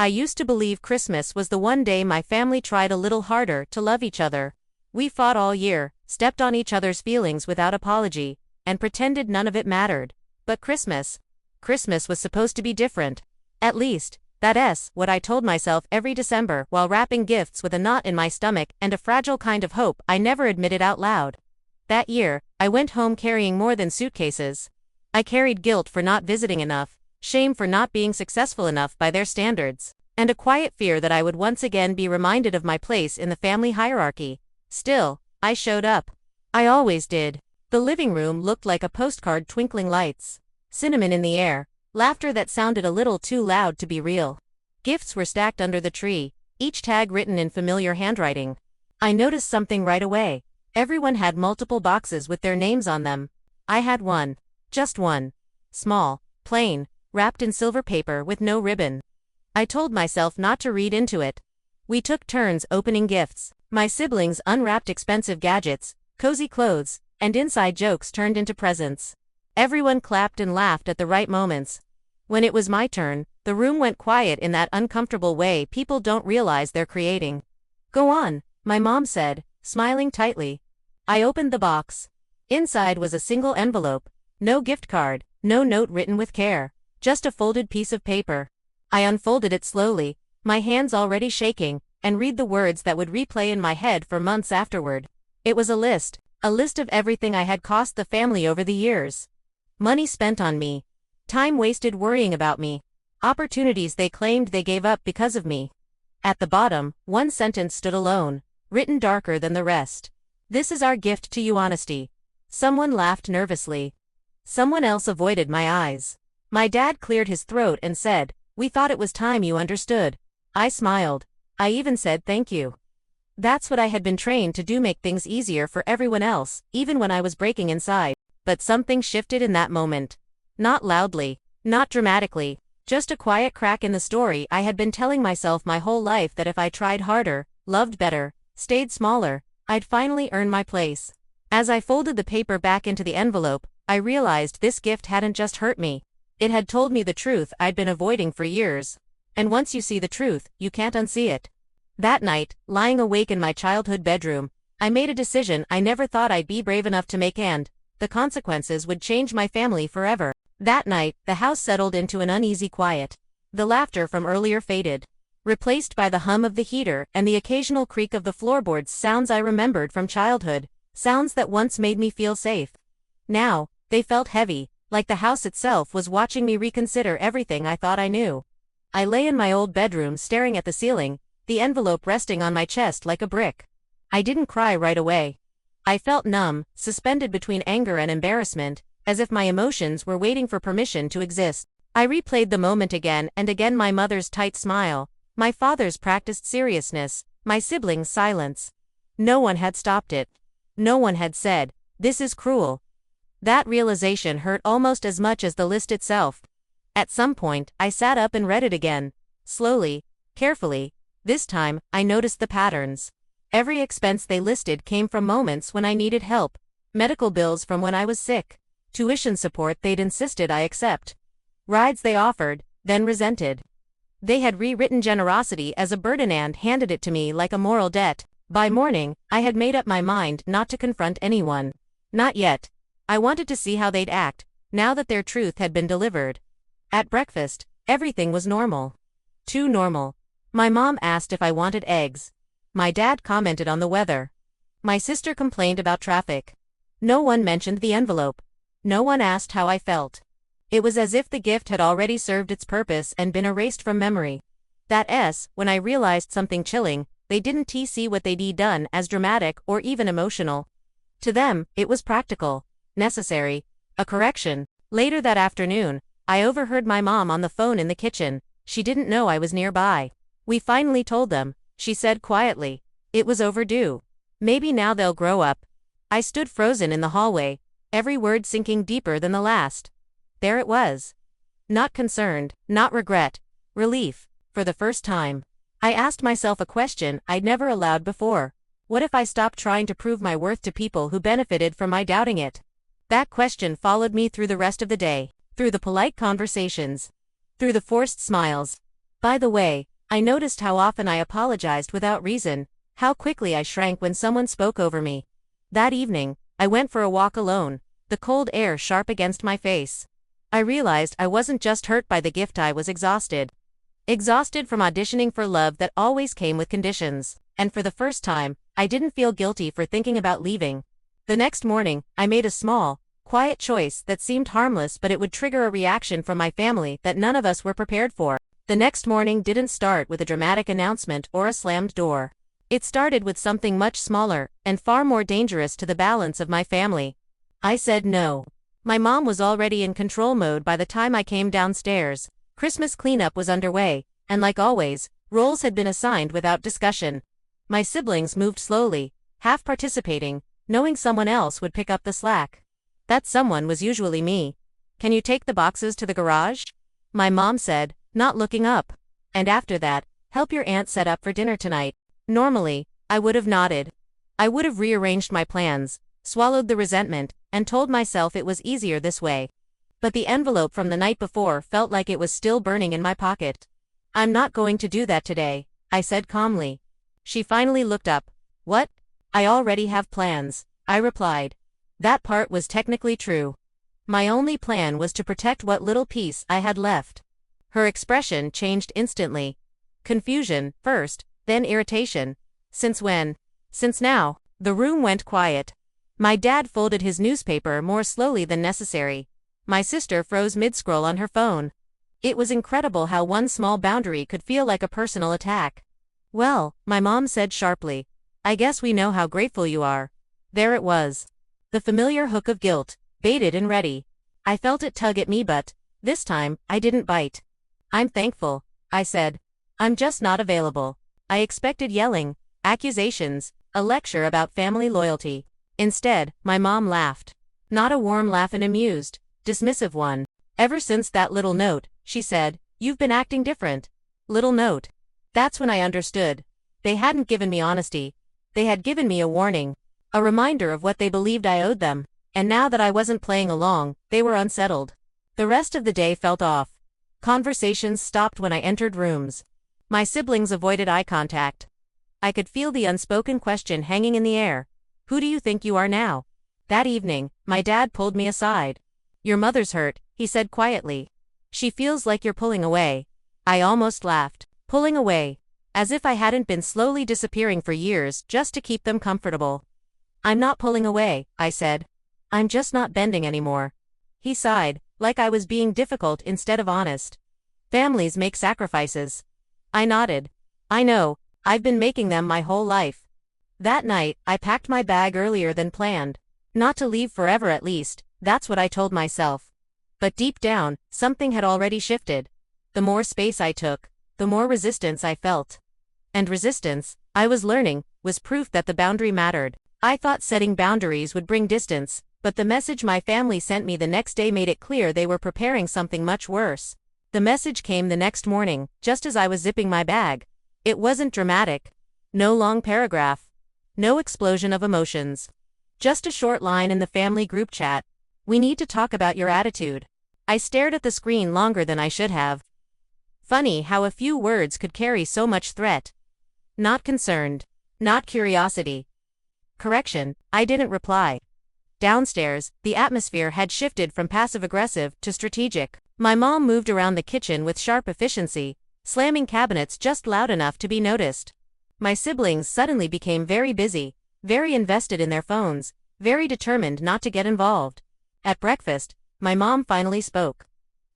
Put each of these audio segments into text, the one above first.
I used to believe Christmas was the one day my family tried a little harder to love each other. We fought all year, stepped on each other's feelings without apology, and pretended none of it mattered. But Christmas was supposed to be different. At least, that's what I told myself every December while wrapping gifts with a knot in my stomach and a fragile kind of hope I never admitted out loud. That year, I went home carrying more than suitcases. I carried guilt for not visiting enough, shame for not being successful enough by their standards, and a quiet fear that I would once again be reminded of my place in the family hierarchy. Still, I showed up. I always did. The living room looked like a postcard, twinkling lights, cinnamon in the air, laughter that sounded a little too loud to be real. Gifts were stacked under the tree, each tag written in familiar handwriting. I noticed something right away. Everyone had multiple boxes with their names on them. I had one. Just one. Small, plain, wrapped in silver paper with no ribbon. I told myself not to read into it. We took turns opening gifts. My siblings unwrapped expensive gadgets, cozy clothes, and inside jokes turned into presents. Everyone clapped and laughed at the right moments. When it was my turn, the room went quiet in that uncomfortable way people don't realize they're creating. "Go on," my mom said, smiling tightly. I opened the box. Inside was a single envelope. No gift card, no note written with care. Just a folded piece of paper. I unfolded it slowly, my hands already shaking, and read the words that would replay in my head for months afterward. It was a list of everything I had cost the family over the years. Money spent on me. Time wasted worrying about me. Opportunities they claimed they gave up because of me. At the bottom, one sentence stood alone, written darker than the rest. "This is our gift to you, honesty." Someone laughed nervously. Someone else avoided my eyes. My dad cleared his throat and said, "We thought it was time you understood." I smiled. I even said thank you. That's what I had been trained to do, make things easier for everyone else, even when I was breaking inside. But something shifted in that moment. Not loudly, not dramatically, just a quiet crack in the story I had been telling myself my whole life, that if I tried harder, loved better, stayed smaller, I'd finally earn my place. As I folded the paper back into the envelope, I realized this gift hadn't just hurt me. It had told me the truth I'd been avoiding for years. And once you see the truth, you can't unsee it. That night, lying awake in my childhood bedroom, I made a decision I never thought I'd be brave enough to make, and the consequences would change my family forever. That night, the house settled into an uneasy quiet. The laughter from earlier faded, replaced by the hum of the heater and the occasional creak of the floorboards, sounds I remembered from childhood, sounds that once made me feel safe. Now, they felt heavy, like the house itself was watching me reconsider everything I thought I knew. I lay in my old bedroom staring at the ceiling, the envelope resting on my chest like a brick. I didn't cry right away. I felt numb, suspended between anger and embarrassment, as if my emotions were waiting for permission to exist. I replayed the moment again and again, my mother's tight smile, my father's practiced seriousness, my siblings' silence. No one had stopped it. No one had said, "This is cruel." That realization hurt almost as much as the list itself. At some point, I sat up and read it again. Slowly, carefully. This time, I noticed the patterns. Every expense they listed came from moments when I needed help. Medical bills from when I was sick. Tuition support they'd insisted I accept. Rides they offered, then resented. They had rewritten generosity as a burden and handed it to me like a moral debt. By morning, I had made up my mind not to confront anyone. Not yet. I wanted to see how they'd act, now that their truth had been delivered. At breakfast, everything was normal. Too normal. My mom asked if I wanted eggs. My dad commented on the weather. My sister complained about traffic. No one mentioned the envelope. No one asked how I felt. It was as if the gift had already served its purpose and been erased from memory. When I realized something chilling, they didn't see what they'd done as dramatic or even emotional. To them, it was practical, necessary, a correction. Later that afternoon, I overheard my mom on the phone in the kitchen. She didn't know I was nearby. "We finally told them," she said quietly. "It was overdue. Maybe now they'll grow up." I stood frozen in the hallway, every word sinking deeper than the last. There it was. Not concerned, not regret, relief, for the first time. I asked myself a question I'd never allowed before. What if I stopped trying to prove my worth to people who benefited from my doubting it? That question followed me through the rest of the day, through the polite conversations, through the forced smiles. By the way, I noticed how often I apologized without reason, how quickly I shrank when someone spoke over me. That evening, I went for a walk alone, the cold air sharp against my face. I realized I wasn't just hurt by the gift, I was exhausted. Exhausted from auditioning for love that always came with conditions, and for the first time, I didn't feel guilty for thinking about leaving. The next morning, I made a small, quiet choice that seemed harmless, but it would trigger a reaction from my family that none of us were prepared for. The next morning didn't start with a dramatic announcement or a slammed door. It started with something much smaller, and far more dangerous to the balance of my family. I said no. My mom was already in control mode by the time I came downstairs. Christmas cleanup was underway, and like always, roles had been assigned without discussion. My siblings moved slowly, half participating, knowing someone else would pick up the slack. That someone was usually me. "Can you take the boxes to the garage?" my mom said, not looking up. "And after that, help your aunt set up for dinner tonight." Normally, I would have nodded. I would have rearranged my plans, swallowed the resentment, and told myself it was easier this way. But the envelope from the night before felt like it was still burning in my pocket. "I'm not going to do that today," I said calmly. She finally looked up. "What?" "I already have plans," I replied. That part was technically true. My only plan was to protect what little peace I had left. Her expression changed instantly. Confusion, first, then irritation. "Since when?" "Since now." The room went quiet. My dad folded his newspaper more slowly than necessary. My sister froze mid-scroll on her phone. It was incredible how one small boundary could feel like a personal attack. "Well," my mom said sharply, "I guess we know how grateful you are." There it was. The familiar hook of guilt, baited and ready. I felt it tug at me, but this time, I didn't bite. "I'm thankful," I said. "I'm just not available." I expected yelling, accusations, a lecture about family loyalty. Instead, my mom laughed. Not a warm laugh, an amused, dismissive one. "Ever since that little note," she said, "you've been acting different." Little note. That's when I understood. They hadn't given me honesty. They had given me a warning. A reminder of what they believed I owed them. And now that I wasn't playing along, they were unsettled. The rest of the day felt off. Conversations stopped when I entered rooms. My siblings avoided eye contact. I could feel the unspoken question hanging in the air. "Who do you think you are now?" That evening, my dad pulled me aside. "Your mother's hurt," he said quietly. "She feels like you're pulling away." I almost laughed. Pulling away. As if I hadn't been slowly disappearing for years just to keep them comfortable. "I'm not pulling away," I said. "I'm just not bending anymore." He sighed, like I was being difficult instead of honest. "Families make sacrifices." I nodded. "I know, I've been making them my whole life." That night, I packed my bag earlier than planned. Not to leave forever, at least, that's what I told myself. But deep down, something had already shifted. The more space I took, the more resistance I felt. And resistance, I was learning, was proof that the boundary mattered. I thought setting boundaries would bring distance, but the message my family sent me the next day made it clear they were preparing something much worse. The message came the next morning, just as I was zipping my bag. It wasn't dramatic. No long paragraph. No explosion of emotions. Just a short line in the family group chat. "We need to talk about your attitude." I stared at the screen longer than I should have. Funny how a few words could carry so much threat. Not concerned. Not curiosity. Correction, I didn't reply. Downstairs, the atmosphere had shifted from passive-aggressive to strategic. My mom moved around the kitchen with sharp efficiency, slamming cabinets just loud enough to be noticed. My siblings suddenly became very busy, very invested in their phones, very determined not to get involved. At breakfast, my mom finally spoke.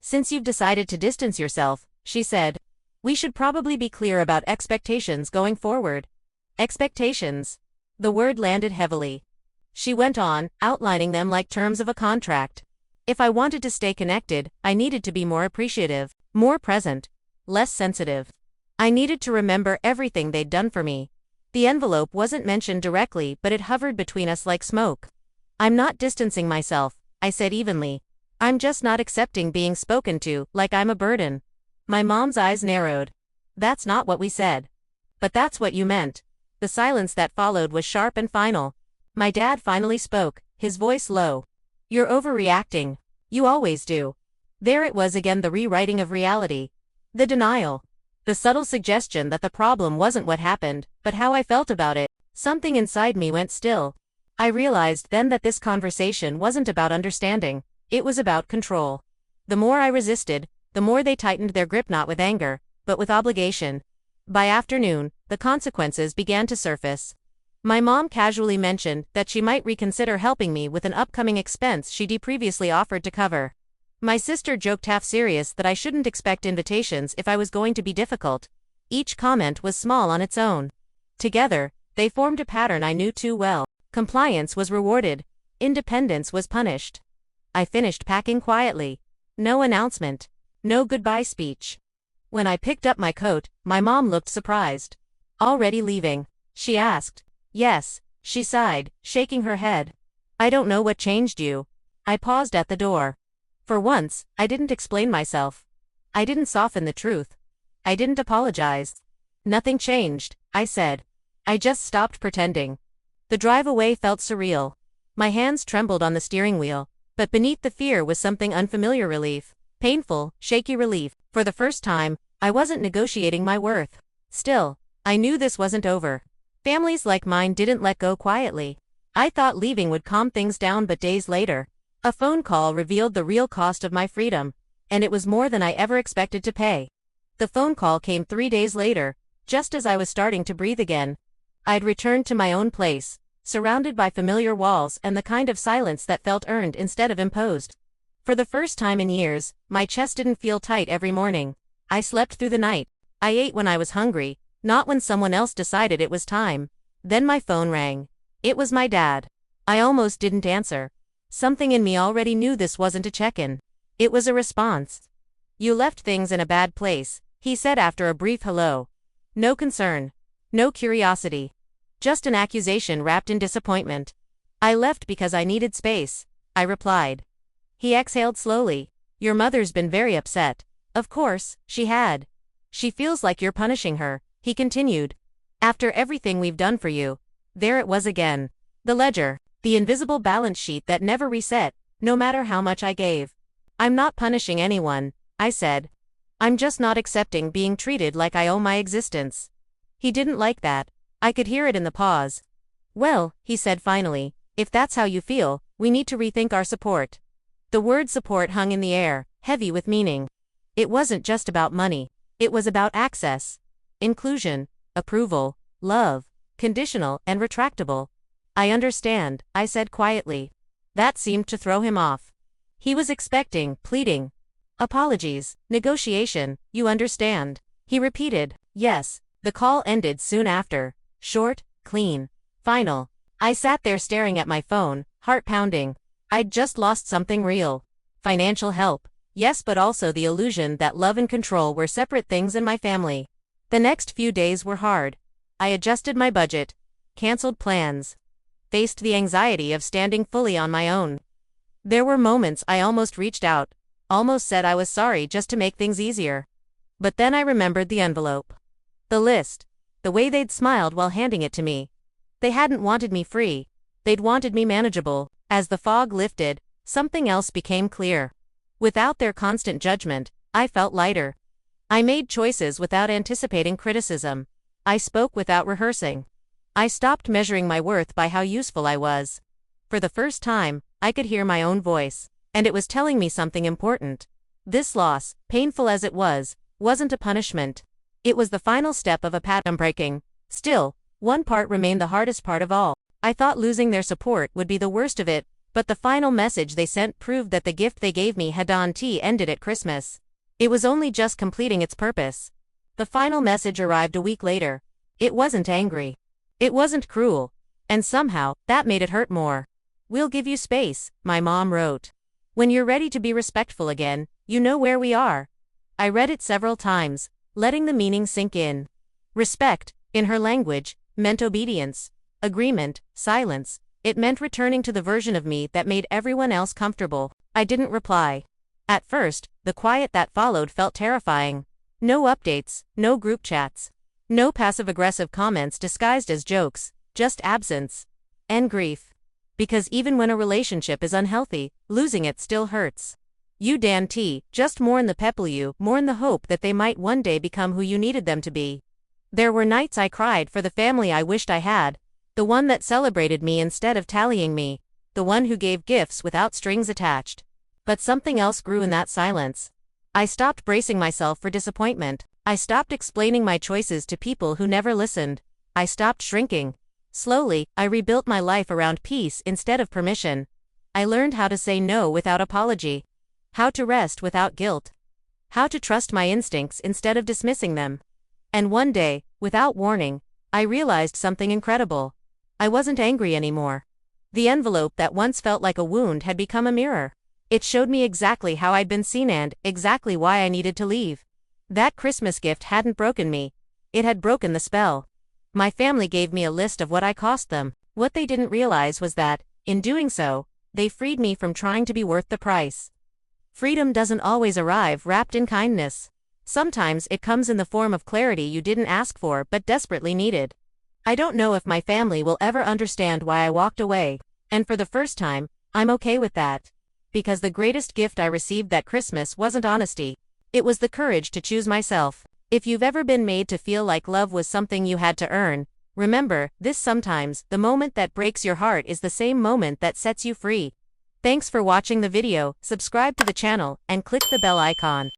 "Since you've decided to distance yourself," she said, "we should probably be clear about expectations going forward." Expectations. The word landed heavily. She went on, outlining them like terms of a contract. If I wanted to stay connected, I needed to be more appreciative, more present, less sensitive. I needed to remember everything they'd done for me. The envelope wasn't mentioned directly, but it hovered between us like smoke. "I'm not distancing myself," I said evenly. "I'm just not accepting being spoken to like I'm a burden." My mom's eyes narrowed. "That's not what we said." "But that's what you meant." The silence that followed was sharp and final. My dad finally spoke, his voice low. "You're overreacting. You always do." There it was again, the rewriting of reality. The denial. The subtle suggestion that the problem wasn't what happened, but how I felt about it. Something inside me went still. I realized then that this conversation wasn't about understanding, it was about control. The more I resisted, the more they tightened their grip, not with anger, but with obligation. By afternoon, the consequences began to surface. My mom casually mentioned that she might reconsider helping me with an upcoming expense she'd previously offered to cover. My sister joked half serious that I shouldn't expect invitations if I was going to be difficult. Each comment was small on its own. Together, they formed a pattern I knew too well. Compliance was rewarded. Independence was punished. I finished packing quietly. No announcement. No goodbye speech. When I picked up my coat, my mom looked surprised. "Already leaving?" she asked. "Yes," she sighed, shaking her head. "I don't know what changed you." I paused at the door. For once, I didn't explain myself. I didn't soften the truth. I didn't apologize. "Nothing changed," I said. "I just stopped pretending." The drive away felt surreal. My hands trembled on the steering wheel, but beneath the fear was something unfamiliar: relief. Painful, shaky relief. For the first time, I wasn't negotiating my worth. Still, I knew this wasn't over. Families like mine didn't let go quietly. I thought leaving would calm things down, but days later, a phone call revealed the real cost of my freedom, and it was more than I ever expected to pay. The phone call came 3 days later, just as I was starting to breathe again. I'd returned to my own place, surrounded by familiar walls and the kind of silence that felt earned instead of imposed. For the first time in years, my chest didn't feel tight every morning. I slept through the night. I ate when I was hungry, not when someone else decided it was time. Then my phone rang. It was my dad. I almost didn't answer. Something in me already knew this wasn't a check-in. It was a response. "You left things in a bad place," he said after a brief hello. No concern. No curiosity. Just an accusation wrapped in disappointment. "I left because I needed space," I replied. He exhaled slowly. "Your mother's been very upset." Of course, she had. "She feels like you're punishing her," he continued. "After everything we've done for you." There it was again. The ledger. The invisible balance sheet that never reset, no matter how much I gave. "I'm not punishing anyone," I said. "I'm just not accepting being treated like I owe my existence." He didn't like that. I could hear it in the pause. "Well," he said finally, "if that's how you feel, we need to rethink our support." The word support hung in the air, heavy with meaning. It wasn't just about money. It was about access, inclusion, approval, love, conditional and retractable. "I understand," I said quietly. That seemed to throw him off. He was expecting pleading, apologies, negotiation. "You understand," he repeated. "Yes." The call ended soon after. Short, clean, final. I sat there staring at my phone, heart pounding. I'd just lost something real. Financial help, yes, but also the illusion that love and control were separate things in my family. The next few days were hard. I adjusted my budget, canceled plans, faced the anxiety of standing fully on my own. There were moments I almost reached out, almost said I was sorry just to make things easier. But then I remembered the envelope. The list. The way they'd smiled while handing it to me. They hadn't wanted me free. They'd wanted me manageable. As the fog lifted, something else became clear. Without their constant judgment, I felt lighter. I made choices without anticipating criticism. I spoke without rehearsing. I stopped measuring my worth by how useful I was. For the first time, I could hear my own voice, and it was telling me something important. This loss, painful as it was, wasn't a punishment. It was the final step of a pattern breaking. Still, one part remained the hardest part of all. I thought losing their support would be the worst of it, but the final message they sent proved that the gift they gave me had ended at Christmas. It was only just completing its purpose. The final message arrived a week later. It wasn't angry. It wasn't cruel. And somehow, that made it hurt more. "We'll give you space," my mom wrote. "When you're ready to be respectful again, you know where we are." I read it several times, letting the meaning sink in. Respect, in her language, meant obedience. Agreement, silence. It meant returning to the version of me that made everyone else comfortable. I didn't reply. At first, the quiet that followed felt terrifying. No updates, no group chats. No passive-aggressive comments disguised as jokes, just absence. And grief. Because even when a relationship is unhealthy, losing it still hurts. You Dan T, just mourn the people you, mourn the hope that they might one day become who you needed them to be. There were nights I cried for the family I wished I had, the one that celebrated me instead of tallying me, the one who gave gifts without strings attached. But something else grew in that silence. I stopped bracing myself for disappointment. I stopped explaining my choices to people who never listened. I stopped shrinking. Slowly, I rebuilt my life around peace instead of permission. I learned how to say no without apology. How to rest without guilt. How to trust my instincts instead of dismissing them. And one day, without warning, I realized something incredible. I wasn't angry anymore. The envelope that once felt like a wound had become a mirror. It showed me exactly how I'd been seen and exactly why I needed to leave. That Christmas gift hadn't broken me. It had broken the spell. My family gave me a list of what I cost them. What they didn't realize was that, in doing so, they freed me from trying to be worth the price. Freedom doesn't always arrive wrapped in kindness. Sometimes it comes in the form of clarity you didn't ask for but desperately needed. I don't know if my family will ever understand why I walked away, and for the first time, I'm okay with that. Because the greatest gift I received that Christmas wasn't honesty. It was the courage to choose myself. If you've ever been made to feel like love was something you had to earn, remember, this sometimes, the moment that breaks your heart is the same moment that sets you free. Thanks for watching the video, subscribe to the channel, and click the bell icon.